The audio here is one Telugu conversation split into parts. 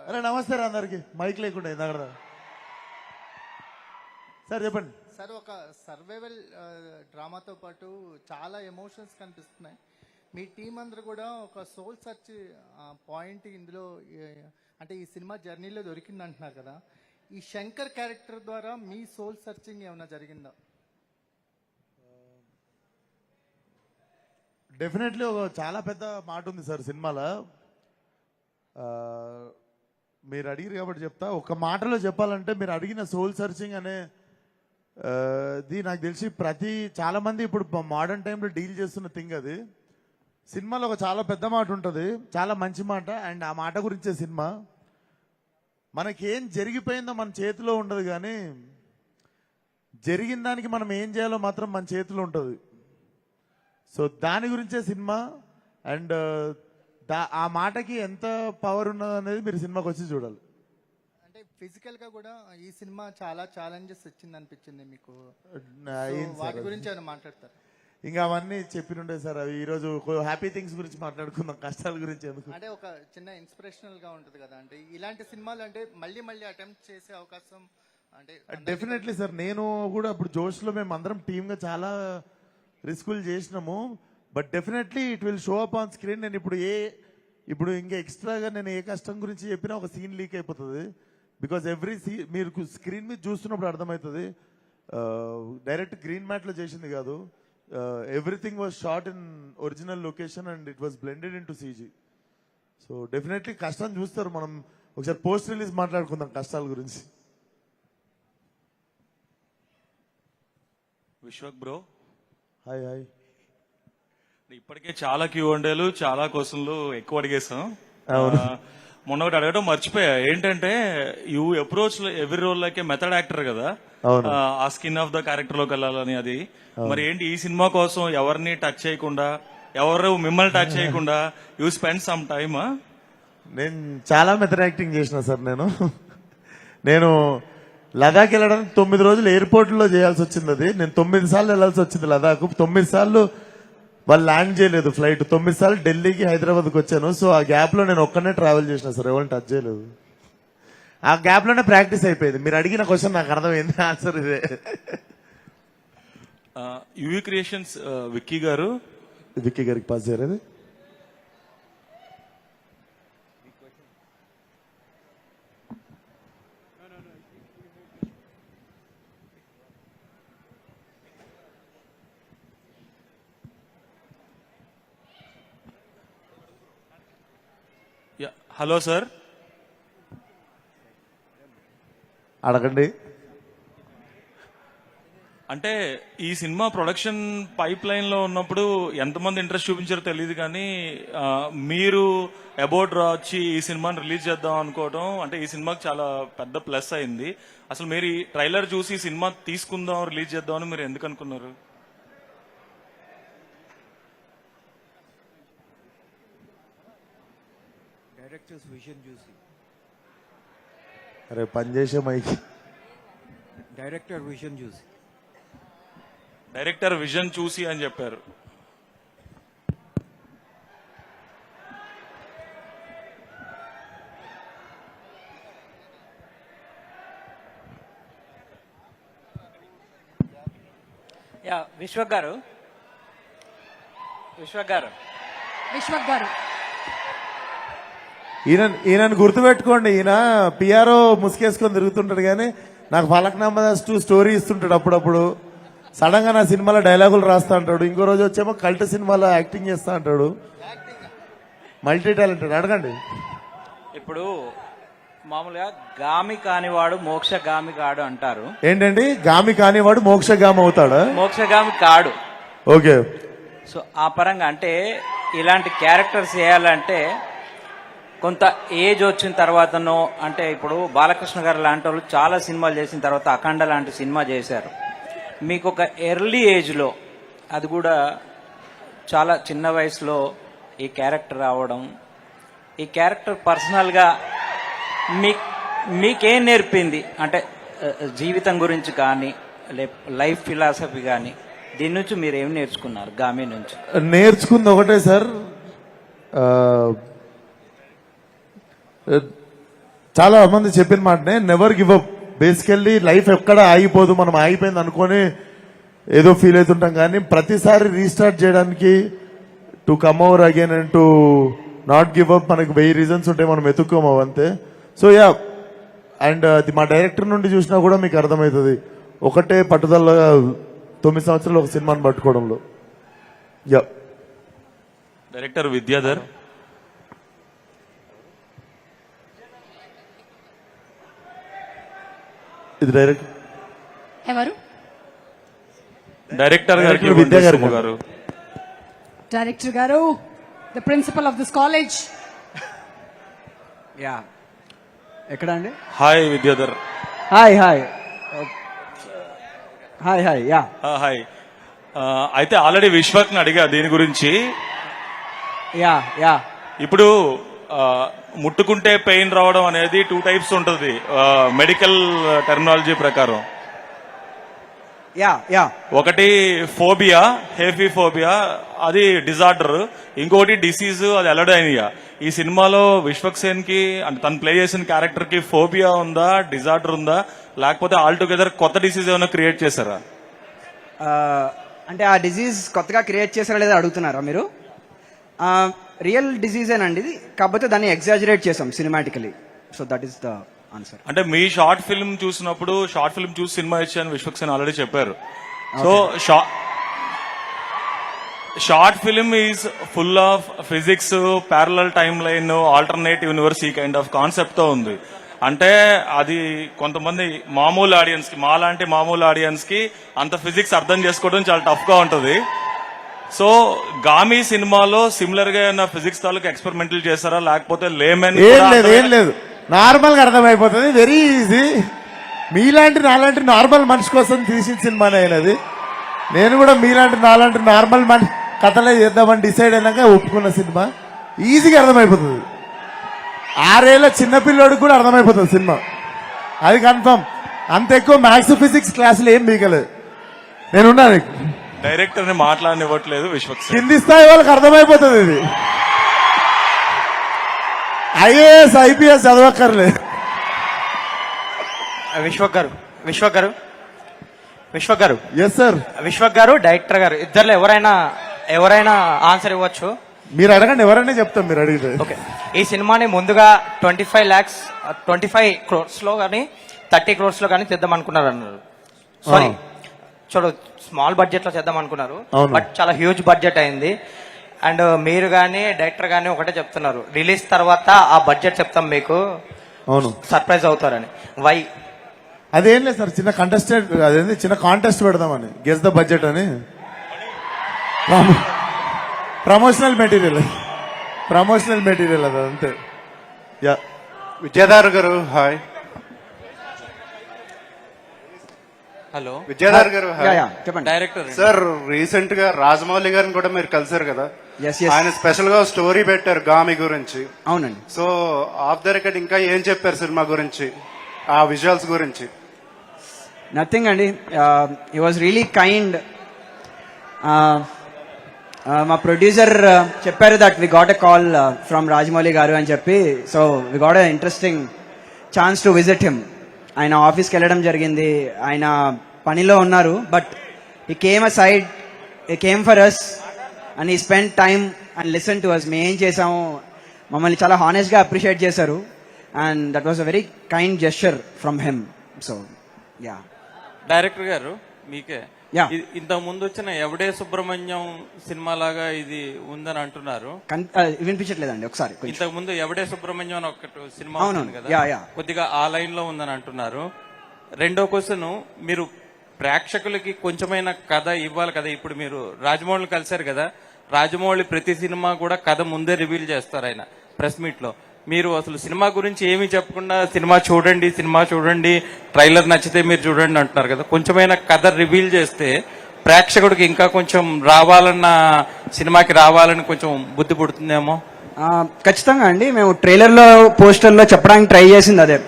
అరే నమస్తే రా అందరికి మైక్ లేకుండా ఇందాక సార్ చెప్పండి సార్. ఒక సర్వైవల్ డ్రామాతో పాటు చాలా ఎమోషన్స్ కనిపిస్తున్నాయి. మీ టీం అందరూ కూడా ఒక సోల్ సర్చ్ పాయింట్ ఇందులో అంటే ఈ సినిమా జర్నీలో దొరికింది అంటున్నారు కదా. ఈ శంకర్ క్యారెక్టర్ ద్వారా మీ సోల్ సర్చింగ్ ఏమైనా జరిగిందా? డెఫినెట్లీ ఒక చాలా పెద్ద మాట ఉంది సార్ సినిమాలో. మీరు అడిగారు కాబట్టి చెప్తా. ఒక మాటలో చెప్పాలంటే మీరు అడిగిన సోల్ సర్చింగ్ అనే ఇది నాకు తెలిసి చాలా మంది ఇప్పుడు మోడర్న్ టైంలో డీల్ చేస్తున్న థింగ్. అది సినిమాలో ఒక చాలా పెద్ద మాట ఉంటుంది, చాలా మంచి మాట. అండ్ ఆ మాట గురించే సినిమా. మనకేం జరిగిపోయిందో మన చేతిలో ఉండదు, కానీ జరిగిన దానికి మనం ఏం చేయాలో మాత్రం మన చేతిలో ఉంటుంది. సో దాని గురించే సినిమా. అండ్ ఆ మాటకి ఎంత పవర్ ఉన్నది అనేది మీరు సినిమాకి వచ్చి చూడాలి. అంటే ఫిజికల్ గా కూడా ఈ సినిమా చాలా ఛాలెంజెస్ ఇచ్చింది అనిపించింది మీకు. వాటి గురించి ఏమైనా మాట్లాడతారు? ఇంకా అవన్నీ చెప్పినుండే సార్. అవి ఈరోజు హ్యాపీ థింగ్స్ గురించి మాట్లాడుకుందాం, కష్టాల గురించి ఎందుకు. అంటే ఒక చిన్న ఇన్స్పిరేషనల్ గా ఉంటుంది కదా. అంటే ఇలాంటి సినిమాలు అంటే మళ్ళీ మళ్ళీ అటెంప్ట్ చేసే అవకాశం అంటే డెఫినెట్లీ సార్. నేను కూడా ఇప్పుడు జోష్ లో మేము అందరం టీమ్ గా చాలా రిస్కులు చేసినాము. But definitely it will show up on screen. నేను ఇప్పుడు ఇంకా ఎక్స్ట్రాగా నేను ఏ కష్టం గురించి చెప్పినా ఒక సీన్ లీక్ అయిపోతుంది. బికాజ్ ఎవ్రీ మీరు స్క్రీన్ మీద చూస్తున్నప్పుడు అర్థమవుతుంది. డైరెక్ట్ గ్రీన్ మ్యాట్ లో చేసింది కాదు. Everything was shot in original location and it was blended in to CG. So definitely కష్టం చూస్తారు. మనం ఒకసారి పోస్ట్ రిలీజ్ మాట్లాడుకుందాం కష్టాల గురించి. Vishwak bro, hi hi. ఇప్పటికే చాలా Q&Aలు చాలా క్వశ్చన్లు ఎక్కువ అడిగేసాం. మొన్న ఒకటి అడగడం మర్చిపోయా. ఏంటంటే you approach every role like a method actor కదా, ఆ స్కిన్ ఆఫ్ ద క్యారెక్టర్ లోకి వెళ్ళాలని. అది మరి ఏంటి ఈ సినిమా కోసం ఎవరిని టచ్ చేయకుండా, ఎవరు మిమ్మల్ని టచ్ చేయకుండా యూ స్పెండ్ సమ్ టైమ్? నేను చాలా మెథడ్ యాక్టింగ్ చేసిన సార్. నేను లదాఖ్ వెళ్ళడానికి 9 రోజులు ఎయిర్పోర్ట్ లో చేయాల్సి వచ్చింది. అది నేను 9 సార్లు వెళ్లాల్సి వచ్చింది లదాఖ్. 9 సార్లు వాళ్ళు ల్యాండ్ చేయలేదు ఫ్లైట్. 9 సార్లు ఢిల్లీకి హైదరాబాద్కి వచ్చాను. సో ఆ గ్యాప్ లో నేను ఒక్కనే ట్రావెల్ చేసిన సార్, ఎవరిని టచ్ చేయలేదు. ఆ గ్యాప్ లోనే ప్రాక్టీస్ అయిపోయింది. మీరు అడిగిన క్వశ్చన్ నాకు అర్థమైంది, ఆన్సర్ ఇదే. యువి క్రియేషన్స్ విక్కీ గారికి పాస్ చేయలేదు. హలో సార్, అడగండి. అంటే ఈ సినిమా ప్రొడక్షన్ పైప్ లైన్ లో ఉన్నప్పుడు ఎంతమంది ఇంట్రెస్ట్ చూపించారో తెలియదు, కానీ మీరు అబౌట్ వచ్చి ఈ సినిమాని రిలీజ్ చేద్దాం అనుకోవడం అంటే ఈ సినిమాకి చాలా పెద్ద ప్లస్ అయింది. అసలు మీరు ఈ ట్రైలర్ చూసి ఈ సినిమా తీసుకుందాం రిలీజ్ చేద్దాం అని మీరు ఎందుకు అనుకున్నారు? డైరెక్టర్స్ విజన్ చూసి. అరే పనిచేసే మైక్. డైరెక్టర్ విజన్ చూసి అని చెప్పారు. విశ్వక్ గారు ఈయనను గుర్తుపెట్టుకోండి. ఈయన పిఆర్ఓ ముసుకేసుకొని తిరుగుతుంటాడు, కానీ నాకు ఫలక్నామా స్టోరీ ఇస్తుంటాడు అప్పుడప్పుడు. సడన్ గా నా సినిమాలో డైలాగులు రాస్తా అంటాడు. ఇంకో రోజు వచ్చేమో కల్ట్ సినిమాలో యాక్టింగ్ చేస్తా అంటాడు. Multi talented. అడగండి. ఇప్పుడు మామూలుగా గామి కానివాడు మోక్షగామి కాడు అంటారు. ఏంటండి గామి కానివాడు మోక్షగామి అవుతాడా? మోక్షగామి కాడు. ఓకే. సో ఆ పరంగా అంటే ఇలాంటి క్యారెక్టర్స్ చేయాలంటే కొంత ఏజ్ వచ్చిన తర్వాతనో, అంటే ఇప్పుడు బాలకృష్ణ గారు లాంటి వాళ్ళు చాలా సినిమాలు చేసిన తర్వాత అఖండ లాంటి సినిమా చేశారు. మీకు ఒక ఎర్లీ ఏజ్లో, అది కూడా చాలా చిన్న వయసులో ఈ క్యారెక్టర్ రావడం, ఈ క్యారెక్టర్ పర్సనల్గా మీకేం నేర్పింది? అంటే జీవితం గురించి కానీ లైఫ్ ఫిలాసఫీ కానీ దీని నుంచి మీరు ఏం నేర్చుకున్నారు? గామి నుంచి నేర్చుకుంది ఒకటే సార్, చాలా మంది చెప్పిన మాటనే never give up. Basically life ఎక్కడ ఆగిపోదు, మనం ఆగిపోయింది అనుకొని ఏదో ఫీల్ అవుతుంటాం, కానీ ప్రతిసారి రీస్టార్ట్ చేయడానికి to come over again and to not give up మనకి 1000 రీజన్స్ ఉంటాయి, మనం ఎత్తుక్కోము అంతే. సో యా, అండ్ అది మా డైరెక్టర్ నుండి చూసినా కూడా మీకు అర్థమవుతుంది, ఒకటే పట్టుదల 9 సంవత్సరాలు ఒక సినిమాని పట్టుకోవడంలో. Yeah, director Vidyadhar. ఇది డైరెక్ట్ ఎవరు? డైరెక్టర్ గారికి డైరెక్టర్ విద్యా గారు. Suma garu. Director garu, the principal of this college. Yeah ఎక్కడ అండి? Hi Vidyadhar. Hi hi hi hi yeah hi. అయితే ఆల్రెడీ విశ్వక్ని అడిగా దీని గురించి. యా యా ఇప్పుడు ముట్టుకుంటే పెయిన్ రావడం అనేది 2 టైప్స్ ఉంటుంది మెడికల్ టెర్మినాలజీ ప్రకారం. యా యా ఒకటి ఫోబియా, హేఫీఫోబియా, అది డిజార్డర్. ఇంకోటి డిసీజ్, అది అలడైనియా. ఈ సినిమాలో విశ్వక్ సేన్ కి అంటే తను ప్లే చేసిన క్యారెక్టర్ కి ఫోబియా ఉందా, డిజార్డర్ ఉందా, లేకపోతే ఆల్ టుగెదర్ కొత్త డిసీజ్ ఏమైనా క్రియేట్ చేశారా? అంటే ఆ డిజీజ్ కొత్తగా క్రియేట్ చేసారా లేదా అడుగుతున్నారా మీరు? రియల్ డిజీజేనండి ఇది, కాకపోతే దాన్ని ఎగ్జాజరేట్ చేసాం cinematically. So that is the answer. అంటే మీ షార్ట్ ఫిల్మ్ చూసినప్పుడు, షార్ట్ ఫిల్మ్ చూసి సినిమా ఇచ్చాను విశ్వక్ సేన్ ఆల్రెడీ చెప్పారు. So short film is full of physics, parallel time line, alternate universe, ఈ కైండ్ ఆఫ్ కాన్సెప్ట్ తో ఉంది. అంటే అది కొంతమంది మామూలు ఆడియన్స్ కి, మాలాంటి మామూలు ఆడియన్స్ కి అంత ఫిజిక్స్ అర్థం చేసుకోవడం చాలా టఫ్ గా ఉంటది. సో గామి సినిమాలో సిమిలర్ గా ఏమైనా ఫిజిక్స్ తాలూకు ఎక్స్పెరిమెంటల్ చేశారా, లేకపోతే లేమెన్? ఏం లేదు, నార్మల్ గా అర్థమైపోతుంది, వెరీ ఈజీ. మీలాంటి నాలాంటి నార్మల్ మనిషి కోసం తీసిన సినిమానే అయినది. నేను కూడా మీలాంటి నాలాంటి నార్మల్ మనిషి కథలే చేద్దామని డిసైడ్ అయినాక ఒప్పుకున్న సినిమా. ఈజీగా అర్థమైపోతుంది, 6 ఏళ్ల చిన్నపిల్లోడికి కూడా అర్థమైపోతుంది సినిమా, అది కన్ఫర్మ్. అంత ఎక్కువ మ్యాథ్స్ ఫిజిక్స్ క్లాసులు ఏం బీకలేదు. నేనున్నాను, డైరెక్టర్ ని మాట్లాడనివ్వట్లేదు విశ్వక్ సేన్. కింది స్థాయి వాళ్ళకి అర్థమైపోతుంది ఇది. IAS IPS చదవక్కర్లేదు. విశ్వక్ గారు, విశ్వక్ గారు, విశ్వక్ గారు, ఎస్ సార్. విశ్వక్ గారు, డైరెక్టర్ గారు, ఇద్దరులో ఎవరైనా ఆన్సర్ ఇవ్వచ్చు. మీరు అడగండి, ఎవరైనా చెప్తాం మీరు అడిగితే. ఓకే, ఈ సినిమాని ముందుగా 25 crores లో కానీ 30 crores లో కానీ చేద్దాం అనుకున్నారు అన్నారు. సారీ, చూడు, స్మాల్ బడ్జెట్ లో చేద్దాం అనుకున్నారు, అవును. బట్ చాలా హ్యూజ్ బడ్జెట్ అయింది. అండ్ మీరు కానీ డైరెక్టర్ కానీ ఒకటే చెప్తున్నారు, రిలీజ్ తర్వాత ఆ బడ్జెట్ చెప్తాం మీకు, అవును, సర్ప్రైజ్ అవుతారని. వై? అదేం లేదు సార్, చిన్న కంటెస్టెంట్, అదేంటి చిన్న కాంటెస్ట్ పెడదామని, గెస్ ద బడ్జెట్ అని. ప్రమోషనల్ మెటీరియల్ అది అంతే. యా, విద్యాధర్ గారు హాయ్. హలో విద్యాధర్ గారు యా హాయ్. యా చెప్పండి. డైరెక్టర్ సార్, రీసెంట్ గా రాజమౌళి గారిని కూడా మీరు కలిసారు కదా, ఎస్ ఎస్ ఆయన స్పెషల్ గా స్టోరీ పెట్టారు గామి గురించి. అవునండి. సో ఆఫ్ ద రికార్డ్ ఇంకా ఏం చెప్పారు సినిమా గురించి, ఆ విజువల్స్ గురించి? నథింగ్ అండి, హీ వాజ్ రియలీ కైండ్. మా ప్రొడ్యూసర్ చెప్పారు that we got a call from Rajamouli garu అని చెప్పి. So we got a interesting chance to visit him. ఆయన ఆఫీస్కి వెళ్ళడం జరిగింది, ఆయన పనిలో ఉన్నారు, but he came a side, he came for us and he spend time and listen to us. మేము ఏం చేసాము, మమ్మల్ని చాలా హానెస్ట్గా అప్రిషియేట్ చేశారు, and that was a very kind gesture from him. So yeah. Director గారు, మీకే Yeah. ఇంతకు ముందు వచ్చిన ఎవడే సుబ్రహ్మణ్యం సినిమా లాగా ఇది ఉందని అంటున్నారు. వినిపించట్లేదండి, ఒకసారి కొంచెం. ఇంతకు ముందు ఎవడే సుబ్రహ్మణ్యం అని ఒక సినిమా అవును, ఉంది కదా, యా యా. కొద్దిగా ఆ లైన్ లో ఉందని అంటున్నారు. రెండో క్వశ్చన్, మీరు ప్రేక్షకులకి కొంచెమైనా కథ ఇవ్వాలి కదా. ఇప్పుడు మీరు రాజమౌళి కలిశారు కదా, రాజమౌళి ప్రతి సినిమా కూడా కథ ముందే రివీల్ చేస్తారు ఆయన ప్రెస్ మీట్ లో. మీరు అసలు సినిమా గురించి ఏమీ చెప్పకుండా సినిమా చూడండి, ట్రైలర్ నచ్చితే మీరు చూడండి అంటున్నారు కదా. కొంచెమైనా కథ రివీల్ చేస్తే ప్రేక్షకుడికి ఇంకా కొంచెం సినిమాకి రావాలని కొంచెం బుద్ధి పుడుతుందేమో. ఖచ్చితంగా అండి, మేము ట్రైలర్లో పోస్టర్లో చెప్పడానికి ట్రై చేసింది అదే.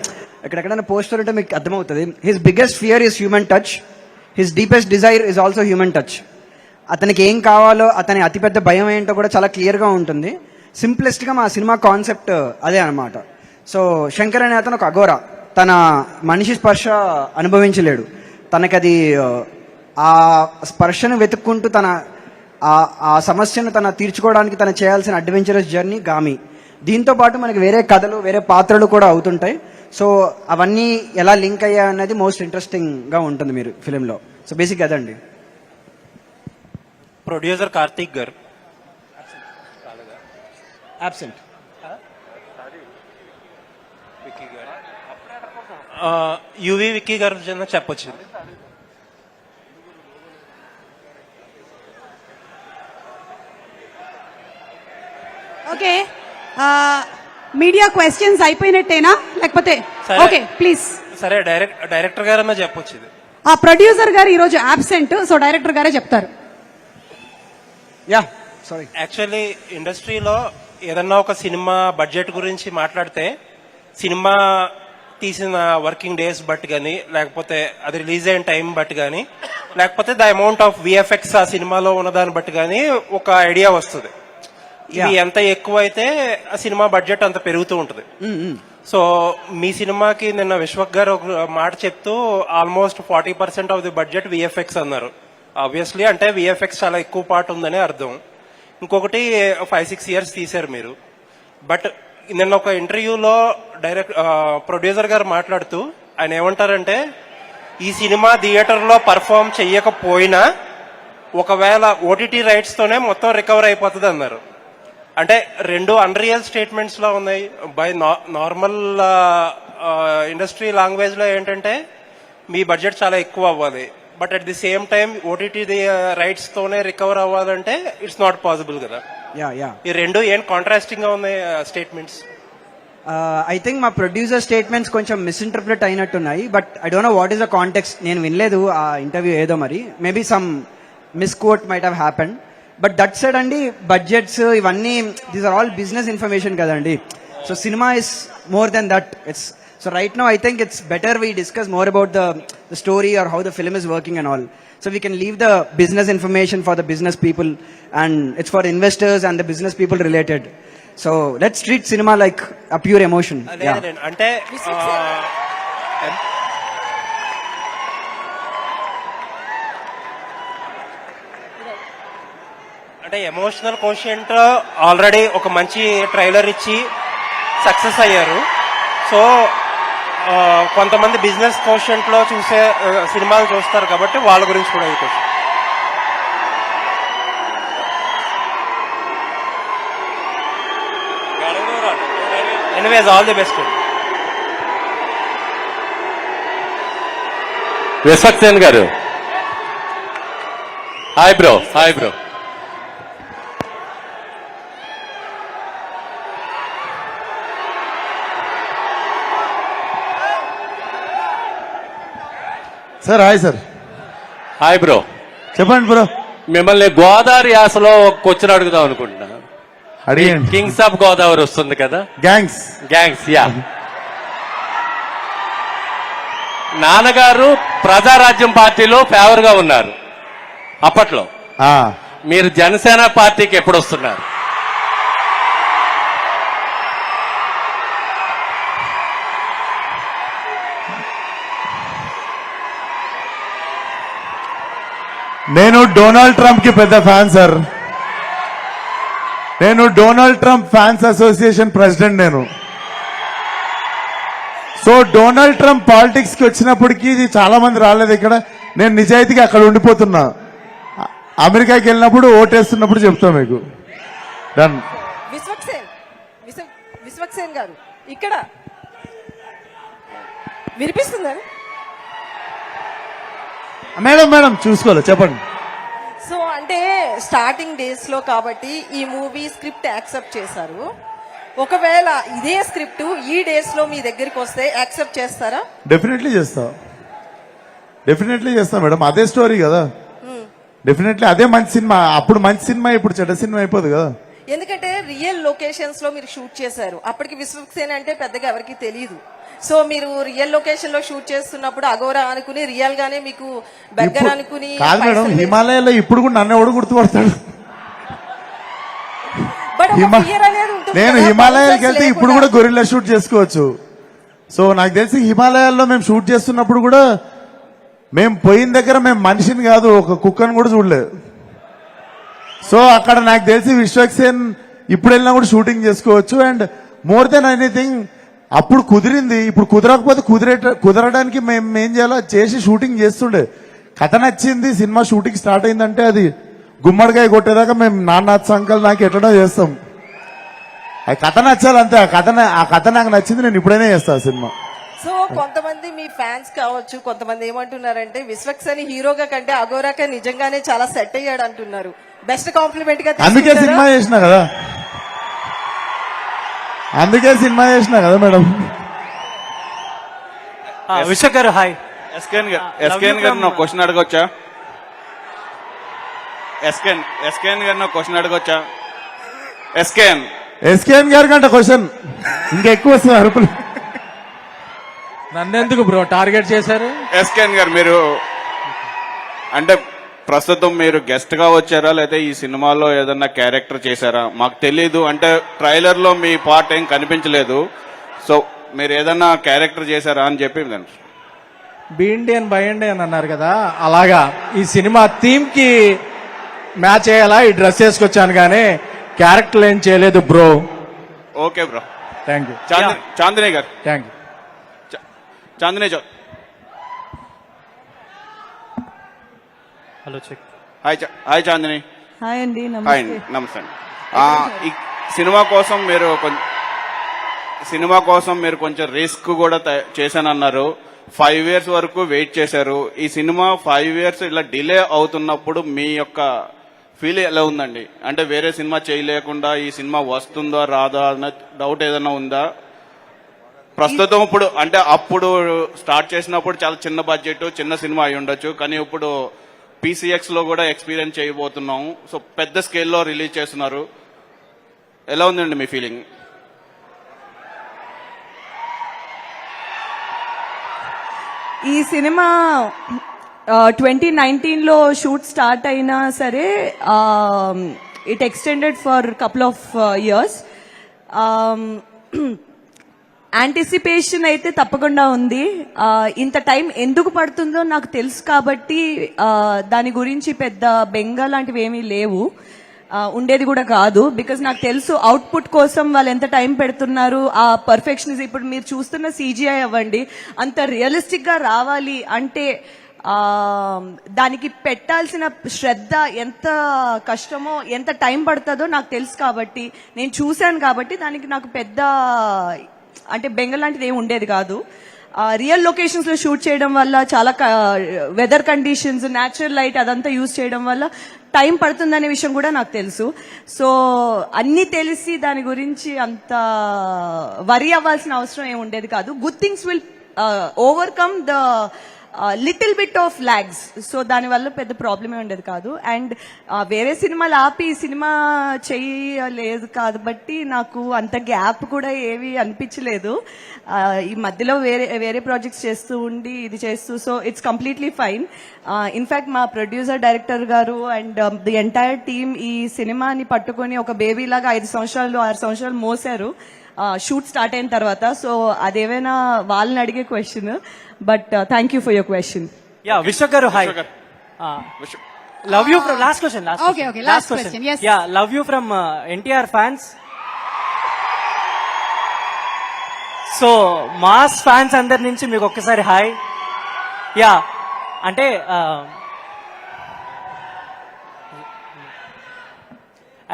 ఎక్కడెక్కడైనా పోస్టర్ ఉంటే మీకు అర్థమవుతుంది. His biggest fear is human touch, his deepest Dzire is also human touch. అతనికి ఏం కావాలో, అతని అతిపెద్ద భయం ఏంటో కూడా చాలా క్లియర్గా ఉంటుంది. సింప్లెస్ట్గా మా సినిమా కాన్సెప్ట్ అదే అనమాట. సో శంకర్ అనే అతను ఒక అఘోరా, తన మనిషి స్పర్శ అనుభవించలేడు. తనకది ఆ స్పర్శను వెతుక్కుంటూ ఆ సమస్యను తన తీర్చుకోవడానికి తను చేయాల్సిన అడ్వెంచరస్ జర్నీ గామి. దీంతో పాటు మనకి వేరే కథలు, వేరే పాత్రలు కూడా అవుతుంటాయి. సో అవన్నీ ఎలా లింక్ అయ్యాయి అన్నది మోస్ట్ ఇంట్రెస్టింగ్గా ఉంటుంది మీరు ఫిలింలో. సో బేసిక్ అదండి. ప్రొడ్యూసర్ కార్తీక్ గారు అబ్సెంట్. యువి విక్కీ గారు చెప్పొచ్చు. ఓకే, మీడియా క్వశ్చన్స్ అయిపోయినట్టేనా లేకపోతే? సరే. Okay please. సరే, డైరెక్టర్ గారన్నా చెప్పొచ్చు ఇది. ఆ ప్రొడ్యూసర్ గారు ఈరోజు అబ్సెంట్, సో డైరెక్టర్ గారే చెప్తారు. Yeah sorry. యాక్చువల్లీ ఇండస్ట్రీలో ఏదన్నా ఒక సినిమా బడ్జెట్ గురించి మాట్లాడితే సినిమా తీసిన వర్కింగ్ డేస్ బట్టి కానీ, లేకపోతే అది రిలీజ్ అయిన టైం బట్టి కానీ, లేకపోతే ద అమౌంట్ ఆఫ్ విఎఫ్ఎక్స్ ఆ సినిమాలో ఉన్నదాన్ని బట్టి కానీ ఒక ఐడియా వస్తుంది. ఇది ఎంత ఎక్కువ అయితే ఆ సినిమా బడ్జెట్ అంత పెరుగుతూ ఉంటుంది. సో మీ సినిమాకి నిన్న విశ్వక్ గారు ఒక మాట చెప్తూ almost 40% of the budget VFX అన్నారు. ఆబ్వియస్లీ అంటే విఎఫ్ఎక్స్ చాలా ఎక్కువ పార్ట్ ఉందని అర్థం. ఇంకొకటి 5-6 ఇయర్స్ తీశారు మీరు. బట్ నిన్న ఒక ఇంటర్వ్యూలో ప్రొడ్యూసర్ గారు మాట్లాడుతూ ఆయన ఏమంటారంటే, ఈ సినిమా థియేటర్లో పర్ఫామ్ చెయ్యకపోయినా ఒకవేళ ఓటీటీ రైట్స్ తోనే మొత్తం రికవర్ అయిపోతుంది అన్నారు. అంటే రెండు అన్రియల్ స్టేట్మెంట్స్ లో ఉన్నాయి. బై నార్మల్ ఇండస్ట్రీ లాంగ్వేజ్ లో ఏంటంటే మీ బడ్జెట్ చాలా ఎక్కువ అవ్వాలి, but at the same time OTT rights తోనే రికవర్ అవ్వాలంటే ఇట్స్ నాట్ పాసిబుల్ కదా. ఈ రెండు ఏం కాంట్రాస్టింగ్ గా ఉన్నాయి స్టేట్మెంట్స్. ఐ థింక్ మా ప్రొడ్యూసర్ స్టేట్మెంట్స్ కొంచెం మిస్ఇంటర్ప్రిట్ అయినట్టున్నాయి. But I don't know what is the context. నేను వినలేదు ఆ ఇంటర్వ్యూ ఏదో, మరి maybe some misquote might have happened. But that side అండి, బడ్జెట్స్ ఇవన్నీ these are all business information కదండి. So cinema is more then that. It's so right now I think it's better we discuss more about the story or how the film is working and all. So we can leave the business information for the business people, and it's for investors and the business people related. So let's treat cinema like a pure emotion. అంటే అంటే ఎమోషనల్ కోషియంట్ ఆల్రెడీ ఒక మంచి ట్రైలర్ ఇచ్చి సక్సెస్ అయ్యారు. సో కొంతమంది బిజినెస్ కోషియంట్ లో చూసే సినిమాలు చూస్తారు కాబట్టి వాళ్ళ గురించి కూడా ఈ question. Anyways all the best. Vishwak Sen గారు, hi bro. Hi bro. Sir hi sir. Hi bro. చెప్పండి బ్రో. మిమ్మల్ని గోదావరి యాసలో ఒక క్వశ్చన్ అడుగుదాం అనుకుంటున్నా. అడిగండి. కింగ్స్ ఆఫ్ గోదావరి వస్తుంది కదా, గ్యాంగ్స్. యా, నాన్నగారు ప్రజారాజ్యం పార్టీలో ఫేవర్ గా ఉన్నారు అప్పట్లో. మీరు జనసేన పార్టీకి ఎప్పుడు వస్తున్నారు? నేను డొనాల్డ్ ట్రంప్ కి పెద్ద ఫ్యాన్ సార్. నేను Donald Trump fans association president నేను. సో డొనాల్డ్ ట్రంప్ పాలిటిక్స్ కి వచ్చినప్పటికీ చాలా మంది రాలేదు ఇక్కడ. నేను నిజాయితీగా అక్కడ ఉండిపోతున్నా. అమెరికాకి వెళ్ళినప్పుడు ఓటేస్తున్నప్పుడు చెప్తా మీకు. డన్. విశ్వక్ సేన్ గారు ఇక్కడ వినిపిస్తుందా? మేడం చూసుకోవాలి, చెప్పండి. సో అంటే స్టార్టింగ్ డేస్ లో కాబట్టి ఈ మూవీ స్క్రిప్ట్ యాక్సెప్ట్ చేశారు. ఒకవేళ ఇదే స్క్రిప్ట్ ఈ డేస్ లో మీ దగ్గరికి వస్తే యాక్సెప్ట్ చేస్తారా? డెఫినెట్లీ చేస్తా మేడం. అదే స్టోరీ కదా, డెఫినెట్లీ అదే మంచి సినిమా. అప్పుడు మంచి సినిమా, ఇప్పుడు చెడ్డ సినిమా అయిపోదు కదా. ఎందుకంటే రియల్ లొకేషన్స్ లో మీరు షూట్ చేశారు. అప్పటికి విశ్వక్ సేన్ అంటే పెద్దగా ఎవరికి తెలియదు. సో మీరు రియల్ లొకేషన్ లో షూట్ చేస్తున్నప్పుడు అఘోరా అనుకుని రియల్ గానే మీకు బెగ్గర్ అనుకుని కాదు మేడం. హిమాలయాల్లో ఇప్పుడు కూడా నన్ను ఎవడు గుర్తుపడతాడు? బట్ ఫియర్ అనేది ఉంటుంది నేను కదా, హిమాలయాలకు bouncers వెళ్తే ఇప్పుడు లేకుండా. కూడా గొరిల్లా షూట్ చేసుకోవచ్చు. సో నాకు తెలిసి హిమాలయాల్లో మేము షూట్ చేస్తున్నప్పుడు కూడా మేము పోయిన దగ్గర మేము మనిషిని కాదు ఒక కుక్కను కూడా చూడలేదు. సో అక్కడ నాకు తెలిసి విశ్వక్సేన్ ఇప్పుడు వెళ్ళినా కూడా షూటింగ్ చేసుకోవచ్చు. అండ్ మోర్ దెన్ ఎనీథింగ్ అప్పుడు కుదిరింది, ఇప్పుడు కుదరకపోతే కుదరడానికి మేము ఏం చేయాలో అది చేసి షూటింగ్ చేస్తుండే. కథ నచ్చింది, సినిమా షూటింగ్ స్టార్ట్ అయిందంటే అది గుమ్మడికాయ కొట్టేదాకా మేము నాన్న సంకల్ నాకు ఎట్లనో చేస్తాం. ఆ కథ నచ్చాలి అంతే. ఆ కథ నాకు నచ్చింది, నేను ఇప్పుడైనా చేస్తాను సినిమా. సో కొంతమంది మీ ఫ్యాన్స్ కావచ్చు, కొంతమంది ఏమంటున్నారంటే విశ్వక్సేన్ హీరోగా కంటే అఘోరాక నిజంగానే చాలా సెట్ అయ్యాడు అంటున్నారు. బెస్ట్ కాంప్లిమెంట్ గా అందుకే తీసుకుంటారా? సినిమా చేసిన కదా, మేడం. విశ్వక్ గారు హాయ్. ఎస్కేన్ గారు నా క్వశ్చన్ అడగొచ్చా? ఎస్కేన్ గారు నా క్వశ్చన్ అడగొచ్చా? ఎస్కేఎన్ గారి కంటే క్వశ్చన్ ఇంకా ఎక్కువ వస్తుంది అరుపులు. నన్నెందుకు బ్రో టార్గెట్ చేశారు? ఎస్కేన్ గారు మీరు అంటే ప్రస్తుతం మీరు గెస్ట్ గా వచ్చారా లేదా ఈ సినిమాలో ఏదన్నా క్యారెక్టర్ చేశారా? మాకు తెలీదు, అంటే ట్రైలర్ లో మీ పార్ట్ ఏం కనిపించలేదు. సో మీరు ఏదన్నా క్యారెక్టర్ చేశారా అని చెప్పి బి ఇండియన్ బై ఇండియన్ అన్నారు కదా, అలాగా ఈ సినిమా థీమ్ కి మ్యాచ్ అయ్యేలా ఈ డ్రెస్ వేసుకొచ్చాను కానీ క్యారెక్టర్ ఏం చేయలేదు bro. Okay bro, thank you. Chandini గారు, thank you. Chandini hello check. Hi Chandini. Hi అండి, హాయ్ నమస్తే అండి. ఈ సినిమా కోసం మీరు కొంచెం రిస్క్ కూడా చేశానన్నారు. 5 years వరకు వెయిట్ చేశారు. ఈ సినిమా 5 years ఇలా డిలే అవుతున్నప్పుడు మీ యొక్క ఫీల్ ఎలా ఉందండి? అంటే వేరే సినిమా చేయలేకుండా ఈ సినిమా వస్తుందా రాదా అన్న డౌట్ ఏదైనా ఉందా? ప్రస్తుతం ఇప్పుడు అంటే అప్పుడు స్టార్ట్ చేసినప్పుడు చాలా చిన్న బడ్జెట్ చిన్న సినిమా అయి ఉండొచ్చు, కానీ ఇప్పుడు PCX లో కూడా ఎక్స్పీరియన్స్ చేయబోతున్నాం. సో పెద్ద స్కేల్లో రిలీజ్ చేస్తున్నారు. ఎలా ఉందండి మీ ఫీలింగ్? ఈ సినిమా 2019లో షూట్ స్టార్ట్ అయినా సరే it extended for couple of years. Anticipation అయితే తప్పకుండా ఉంది. ఇంత టైం ఎందుకు పడుతుందో నాకు తెలుసు కాబట్టి దాని గురించి పెద్ద బెంగ లాంటివి ఏమీ లేవు, ఉండేది కూడా కాదు. బికాజ్ నాకు తెలుసు అవుట్పుట్ కోసం వాళ్ళు ఎంత టైం పెడుతున్నారు. ఆ పర్ఫెక్షన్ ఇప్పుడు మీరు చూస్తున్న CGI అవ్వండి, అంత రియలిస్టిక్ గా రావాలి అంటే దానికి పెట్టాల్సిన శ్రద్ధ ఎంత కష్టమో ఎంత టైం పడుతుందో నాకు తెలుసు కాబట్టి, నేను చూశాను కాబట్టి దానికి నాకు పెద్ద అంటే బెంగ లాంటిది ఏమి ఉండేది కాదు. రియల్ లొకేషన్స్ లో షూట్ చేయడం వల్ల చాలా వెదర్ కండిషన్స్, న్యాచురల్ లైట్ అదంతా యూజ్ చేయడం వల్ల టైం పడుతుందనే విషయం కూడా నాకు తెలుసు. సో అన్ని తెలిసి దాని గురించి అంత వరి అవ్వాల్సిన అవసరం ఏమి ఉండేది కాదు. Good things will overcome the little bit of lags. సో దానివల్ల పెద్ద ప్రాబ్లమే ఉండేది కాదు. అండ్ వేరే సినిమాలు ఆపి ఈ సినిమా చేయలేదు కాబట్టి నాకు అంత గ్యాప్ కూడా ఏవి అనిపించలేదు. ఈ మధ్యలో వేరే ప్రాజెక్ట్స్ చేస్తూ ఉండి ఇది చేస్తూ, so it's completely fine. In fact మా ప్రొడ్యూసర్ డైరెక్టర్ గారు అండ్ ది ఎంటైర్ టీమ్ ఈ సినిమాని పట్టుకొని ఒక బేబీ లాగా 5 సంవత్సరాలు 6 సంవత్సరాలు మోసారు షూట్ స్టార్ట్ అయిన తర్వాత. సో అదేమైనా వాళ్ళని అడిగే question, but thank you for your question. Yeah Vishwak గారు hi. Love you from last question. Okay, last question, yes. Yeah love you from NTR fans. So mass fans అందరి నుంచి మీకు ఒక్కసారి హాయ్. యా అంటే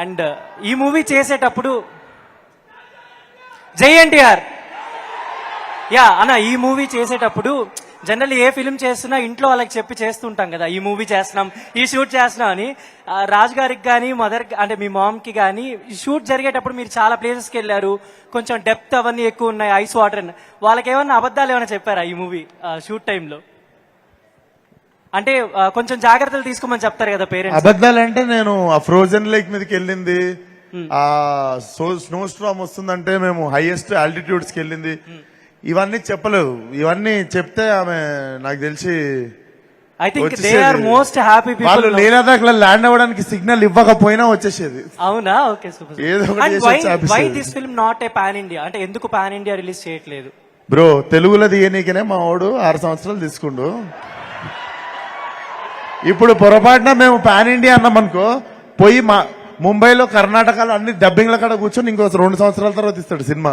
అండ్ ఈ మూవీ చేసేటప్పుడు జై NTR. యా అన్న, ఈ మూవీ చేసేటప్పుడు జనరల్లీ ఏ ఫిల్మ్ చేస్తున్నా ఇంట్లో వాళ్ళకి చెప్పి చేస్తుంటాం కదా, ఈ మూవీ చేస్తున్నాం, ఈ షూట్ చేస్తున్నాం అని. రాజు గారికి కానీ మదర్ అంటే మీ మామ్కి కానీ ఈ షూట్ జరిగేటప్పుడు మీరు చాలా ప్లేసెస్కి వెళ్ళారు, కొంచెం డెప్త్ అవన్నీ ఎక్కువ ఉన్నాయి, ఐస్ వాటర్ అని. వాళ్ళకి ఏమన్నా అబద్ధాలు ఏమైనా చెప్పారా ఈ మూవీ షూట్ టైంలో? అంటే కొంచెం జాగ్రత్తలు తీసుకోమని చెప్తారు కదా పేరెంట్స్. అబద్ధాలు అంటే నేను ఆ ఫ్రోజన్ లేక్ మీదకి వెళ్ళింది, ఆ స్నో స్ట్రామ్ వస్తుందంటే మేము హైయెస్ట్ ఆల్టిట్యూడ్స్ కి వెళ్ళింది, ఇవన్నీ చెప్పలేవు. ఇవన్నీ చెప్తే ఆమె నాకు తెలిసి ఐ థింక్ దే వచ్చేసేది. ఆర్ మోస్ట్ హ్యాపీ వాళ్ళు పీపుల్. లేదాకలా ల్యాండ్ అవ్వడానికి సిగ్నల్ ఇవ్వకపోయినా వచ్చేసేది. అవునా? Okay, super. ఏదో ఒకటి అండ్ చేసి వై వచ్చి ఆపేసేది. Why this film not a pan India? అంటే ఎందుకు పాన్ ఇండియా రిలీజ్ చేయట్లేదు? బ్రో తెలుగులో తీయనీకనే మా వాడు 6 సంవత్సరాలు తీసుకుండు. ఇప్పుడు పొరపాటున మేము పాన్ ఇండియా అన్నాం అనుకో, పోయి మా ముంబైలో కర్ణాటకలో అన్ని డబ్బింగ్ల కాడ కూర్చొని ఇంకో 2 సంవత్సరాల తర్వాత ఇస్తాడు సినిమా.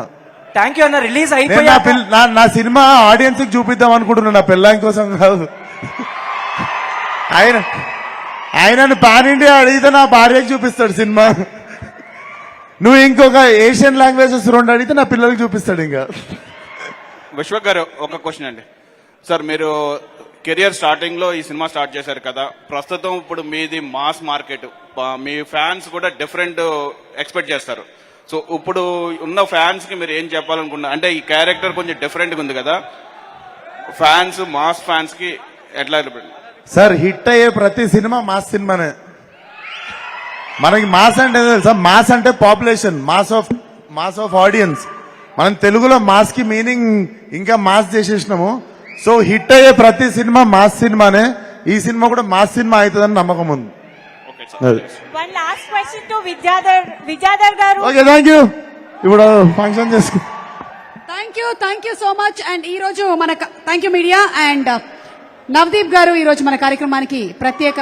థ్యాంక్ యూ అన్న. రిలీజ్ నేను అయిపోయాక నా సినిమా ఆడియన్స్ కి చూపిద్దాం అనుకుంటున్నా, నా పిల్లం కోసం కాదు. ఆయనను పాన్ ఇండియా అడిగితే నా భార్యకి చూపిస్తాడు సినిమా. నువ్వు ఇంకొక ఏషియన్ లాంగ్వేజెస్ 2 అడిగితే నా పిల్లలకి చూపిస్తాడు. ఇంకా విశ్వక్ గారు ఒక క్వశ్చన్ అండి. సార్ మీరు కెరియర్ స్టార్టింగ్ లో ఈ సినిమా స్టార్ట్ చేశారు కదా, ప్రస్తుతం ఇప్పుడు మీది మాస్ మార్కెట్, మీ ఫ్యాన్స్ కూడా డిఫరెంట్ ఎక్స్పెక్ట్ చేస్తారు. సో ఇప్పుడు ఉన్న ఫ్యాన్స్ కి మీరు ఏం చెప్పాలనుకున్నారు? అంటే ఈ క్యారెక్టర్ కొంచెం డిఫరెంట్ గా ఉంది కదా, ఫ్యాన్స్ మాస్ ఫ్యాన్స్ కి ఎట్లా? సార్ హిట్ అయ్యే ప్రతి సినిమా మాస్ సినిమానే. మనకి మాస్ అంటే తెలుసా? మాస్ అంటే పాపులేషన్, మాస్ ఆఫ్ ఆడియన్స్. మనం తెలుగులో మాస్ కి మీనింగ్ ఇంకా మాస్ చేసేసినాము. సో హిట్ అయ్యే ప్రతి సినిమా మాస్ సినిమానే. ఈ సినిమా కూడా మాస్ సినిమా అవుతుందని నమ్మకం ఉంది. One last question to Vidyadhar గారు. Okay, thank you. ఇప్పుడు ఫంక్షన్ చేసుకో. Thank you so much. And ఈ రోజు మన thank you media and Navdeep గారు ఈ రోజు మన కార్యక్రమానికి ప్రత్యేక